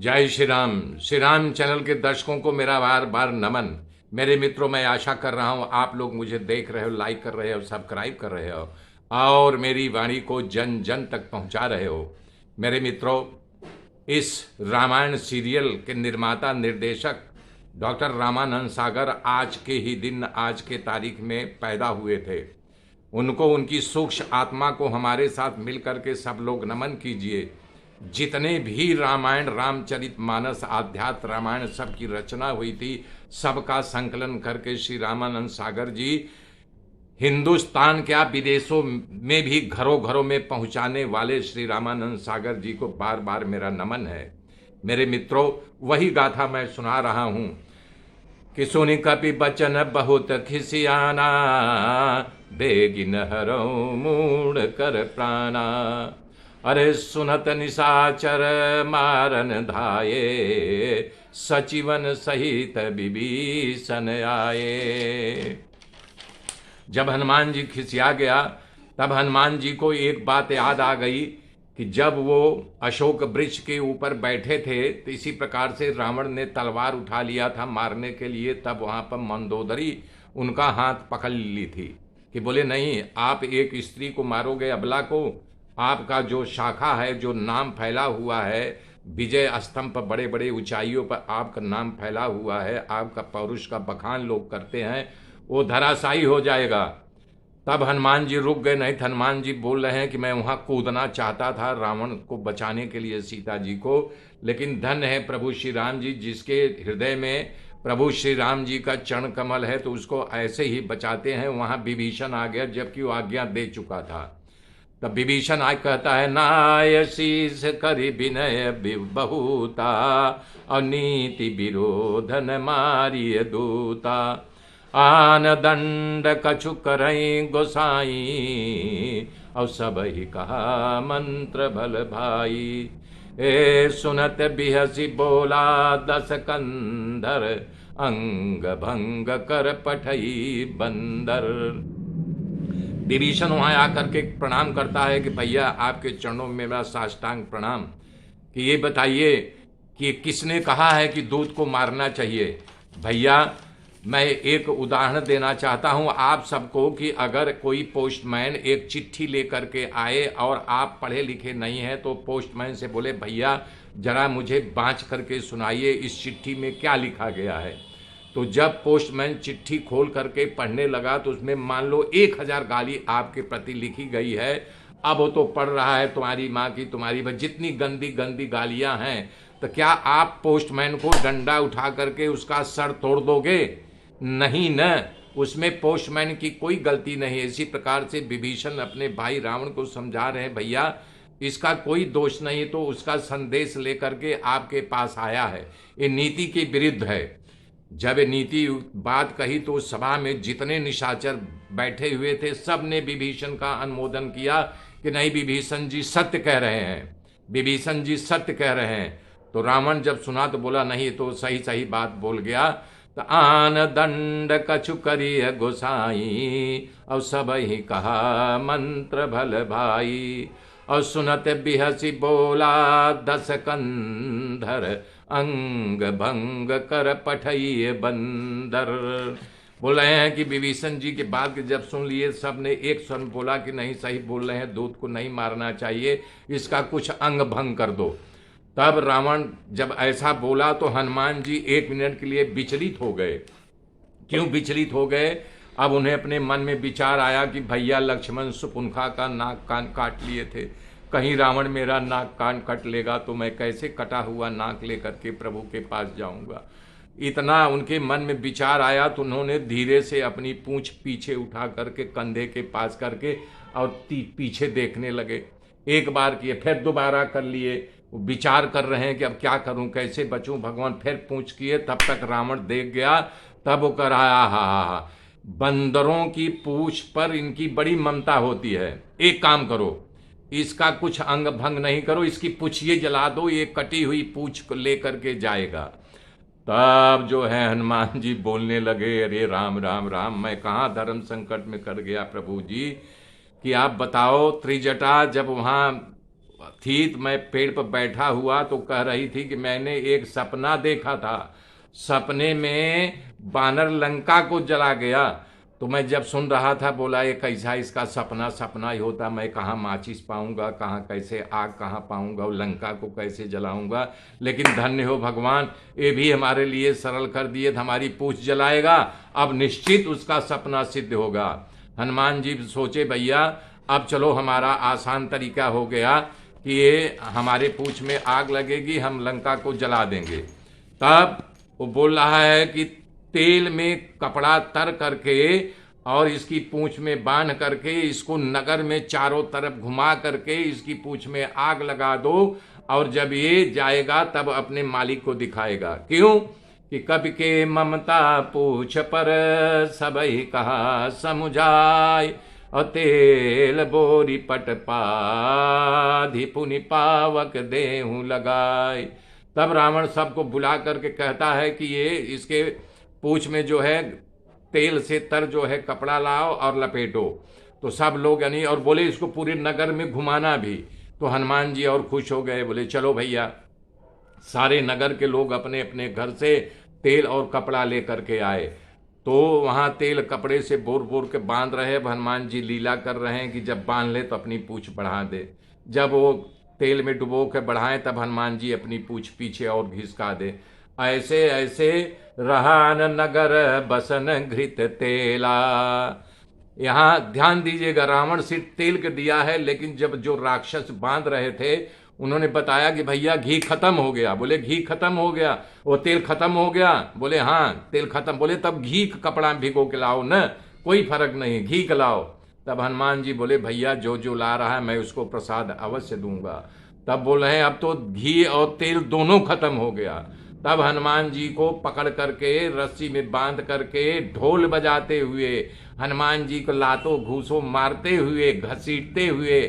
जय श्री राम चैनल के दर्शकों को मेरा बार बार नमन। मेरे मित्रों, मैं आशा कर रहा हूँ आप लोग मुझे देख रहे हो, लाइक कर रहे हो, सब्सक्राइब कर रहे हो और मेरी वाणी को जन जन तक पहुँचा रहे हो। मेरे मित्रों, इस रामायण सीरियल के निर्माता निर्देशक डॉक्टर रामानंद सागर आज के ही दिन, आज के तारीख में पैदा हुए थे। उनको, उनकी सूक्ष्म आत्मा को हमारे साथ मिलकर के सब लोग नमन कीजिए। जितने भी रामायण, रामचरितमानस, आध्यात्म रामायण सब की रचना हुई थी, सबका संकलन करके श्री रामानंद सागर जी हिंदुस्तान क्या विदेशों में भी घरों घरों में पहुंचाने वाले श्री रामानंद सागर जी को बार बार मेरा नमन है। मेरे मित्रों, वही गाथा मैं सुना रहा हूं कि सुनि कपि बचन बहुत खिसियाना, बेगिन हरौ मूढ़ कर प्राणा। अरे सुनत निशाचर मारन धाये, सचिवन सहित विभीषण आए। जब हनुमान जी खिसिया गया तब हनुमान जी को एक बात याद आ गई कि जब वो अशोक वृक्ष के ऊपर बैठे थे तो इसी प्रकार से रावण ने तलवार उठा लिया था मारने के लिए। तब वहां पर मंदोदरी उनका हाथ पकड़ ली थी कि बोले नहीं, आप एक स्त्री को मारोगे, अबला को। आपका जो शाखा है, जो नाम फैला हुआ है, विजय स्तंभ पर बड़े बड़े ऊंचाइयों पर आपका नाम फैला हुआ है, आपका पौरुष का बखान लोग करते हैं, वो धराशायी हो जाएगा। तब हनुमान जी रुक गए। नहीं, हनुमान जी बोल रहे हैं कि मैं वहां कूदना चाहता था रावण को बचाने के लिए, सीता जी को, लेकिन धन्य है प्रभु श्री राम जी जिसके हृदय में प्रभु श्री राम जी का चरण कमल है, तो उसको ऐसे ही बचाते हैं। वहां विभीषण आ गया जबकि वो आज्ञा दे चुका था। तब विभीषण आज कहता है, नाय शीस करि विनय बहुता, और नीति विरोधन मारिय दूता। आन दंड कछु करई गोसाई, और सब ही कहा मंत्र भल भाई। ए सुनत बिहसी बोला दस कंधर, अंग भंग कर पठई बंदर। विभीषण वहां आकर के प्रणाम करता है कि भैया आपके चरणों में मेरा साष्टांग प्रणाम, कि ये बताइए कि किसने कहा है कि दूत को मारना चाहिए। भैया, मैं एक उदाहरण देना चाहता हूं आप सबको कि अगर कोई पोस्टमैन एक चिट्ठी लेकर के आए और आप पढ़े लिखे नहीं हैं तो पोस्टमैन से बोले, भैया जरा मुझे बाँच करके सुनाइए इस चिट्ठी में क्या लिखा गया है। तो जब पोस्टमैन चिट्ठी खोल करके पढ़ने लगा तो उसमें मान लो 1000 गाली आपके प्रति लिखी गई है। अब वो तो पढ़ रहा है तुम्हारी माँ की, तुम्हारी भाई, जितनी गंदी गंदी गालियां हैं, तो क्या आप पोस्टमैन को डंडा उठा करके उसका सर तोड़ दोगे? नहीं न, उसमें पोस्टमैन की कोई गलती नहीं है। इसी प्रकार से विभीषण अपने भाई रावण को समझा रहे हैं, भैया इसका कोई दोष नहीं, तो उसका संदेश लेकर के आपके पास आया है, ये नीति के विरुद्ध है। जब नीति बात कही तो सभा में जितने निशाचर बैठे हुए थे सब ने विभीषण का अनुमोदन किया कि नहीं, विभीषण जी सत्य कह रहे हैं, विभीषण जी सत्य कह रहे हैं। तो रावण जब सुना तो बोला नहीं, तो सही सही बात बोल गया। तो आन दंड कछु करिय गोसाई, और सब ही कहा मंत्र भल भाई। और सुनत बिहसी बोला दस कंधर, अंग भंग कर पठइए बंदर। बोल रहे हैं कि विभीषण जी के बात जब सुन लिए सब ने एक स्वर में बोला कि नहीं, सही बोल रहे हैं, दूत को नहीं मारना चाहिए, इसका कुछ अंग भंग कर दो। तब रावण जब ऐसा बोला तो हनुमान जी 1 मिनट के लिए विचलित हो गए। क्यों विचलित हो गए? अब उन्हें अपने मन में विचार आया कि भैया लक्ष्मण सुपुंखा का नाक कान काट लिए थे, कहीं रावण मेरा नाक कान कट लेगा तो मैं कैसे कटा हुआ नाक लेकर के प्रभु के पास जाऊंगा। इतना उनके मन में विचार आया तो उन्होंने धीरे से अपनी पूंछ पीछे उठा करके कंधे के पास करके और पीछे देखने लगे। एक बार किए, फिर दोबारा कर लिए, विचार कर रहे हैं कि अब क्या करूं, कैसे बचूं भगवान। फिर पूंछ किए, तब तक रावण देख गया। तब वो कर रहा, हा, बंदरों की पूंछ पर इनकी बड़ी ममता होती है। एक काम करो, इसका कुछ अंग भंग नहीं करो, इसकी पूंछ ये जला दो, ये कटी हुई पूंछ को लेकर के जाएगा। तब जो है हनुमान जी बोलने लगे, अरे राम राम राम, मैं कहाँ धर्म संकट में कर गया प्रभु जी, कि आप बताओ त्रिजटा जब वहाँ थी तो मैं पेड़ पर बैठा हुआ तो कह रही थी कि मैंने एक सपना देखा था, सपने में बानर लंका को जला गया। तो मैं जब सुन रहा था बोला ये कैसा इसका सपना सपना ही होता, मैं कहाँ माचिस पाऊंगा, कहाँ कैसे आग कहाँ पाऊंगा, और लंका को कैसे जलाऊंगा। लेकिन धन्य हो भगवान, ये भी हमारे लिए सरल कर दिए, हमारी पूछ जलाएगा, अब निश्चित उसका सपना सिद्ध होगा। हनुमान जी सोचे भैया अब चलो हमारा आसान तरीका हो गया कि ये हमारे पूछ में आग लगेगी, हम लंका को जला देंगे। तब वो बोल रहा है कि तेल में कपड़ा तर करके और इसकी पूंछ में बांध करके इसको नगर में चारों तरफ घुमा करके इसकी पूंछ में आग लगा दो, और जब ये जाएगा तब अपने मालिक को दिखाएगा। क्यों कि कब के ममता पूछ पर सबही कहा समुझाय, और तेल बोरी पट पाधि पुनि पावक देहु लगाय। तब रावण सबको बुला करके कहता है कि ये इसके पूंछ में जो है तेल से तर जो है कपड़ा लाओ और लपेटो। तो सब लोग यानी और बोले इसको पूरे नगर में घुमाना भी। तो हनुमान जी और खुश हो गए, बोले चलो भैया। सारे नगर के लोग अपने अपने घर से तेल और कपड़ा लेकर के आए। तो वहाँ तेल कपड़े से बोर बोर के बांध रहे। अब हनुमान जी लीला कर रहे हैं कि जब बांध ले तो अपनी पूंछ बढ़ा दे। जब वो तेल में डुबो के बढ़ाएं तब हनुमान जी अपनी पूंछ पीछे और घिसका दे। ऐसे ऐसे रहान नगर बसन घृत तेला। यहाँ ध्यान दीजिएगा, रावण सिर्फ तेल के दिया है, लेकिन जब जो राक्षस बांध रहे थे उन्होंने बताया कि भैया घी खत्म हो गया। बोले घी खत्म हो गया, वो तेल खत्म हो गया। बोले हाँ तेल खत्म। बोले तब घी का कपड़ा भिगो के लाओ न, कोई फर्क नहीं, घी का लाओ। तब हनुमान जी बोले भैया जो जो ला रहा है मैं उसको प्रसाद अवश्य दूंगा। तब बोल रहे हैं अब तो घी और तेल दोनों खत्म हो गया। तब हनुमान जी को पकड़ करके रस्सी में बांध करके ढोल बजाते हुए हनुमान जी को लातों घूसों मारते हुए घसीटते हुए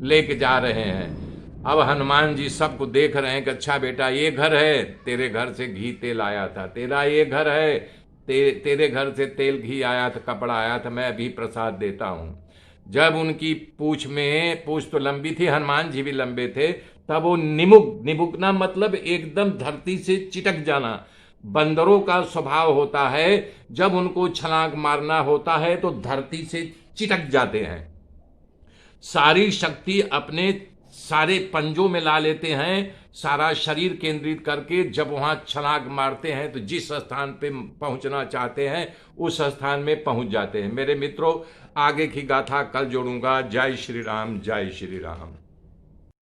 लेके जा रहे हैं। अब हनुमान जी सबको देख रहे हैं कि अच्छा बेटा ये घर है, तेरे घर से घी तेल आया था, तेरा ये घर है, तेरे घर से तेल घी आया था, कपड़ा आया था, मैं अभी प्रसाद देता हूँ। जब उनकी पूछ तो लंबी थी, हनुमान जी भी लंबे थे, तब वो निमुकना मतलब एकदम धरती से चिटक जाना। बंदरों का स्वभाव होता है जब उनको छलांग मारना होता है तो धरती से चिटक जाते हैं, सारी शक्ति अपने सारे पंजों में ला लेते हैं, सारा शरीर केंद्रित करके जब वहां छलांग मारते हैं तो जिस स्थान पे पहुंचना चाहते हैं उस स्थान में पहुंच जाते हैं। मेरे मित्रों, आगे की गाथा कल जोड़ूंगा। जय श्री राम, जय श्री राम।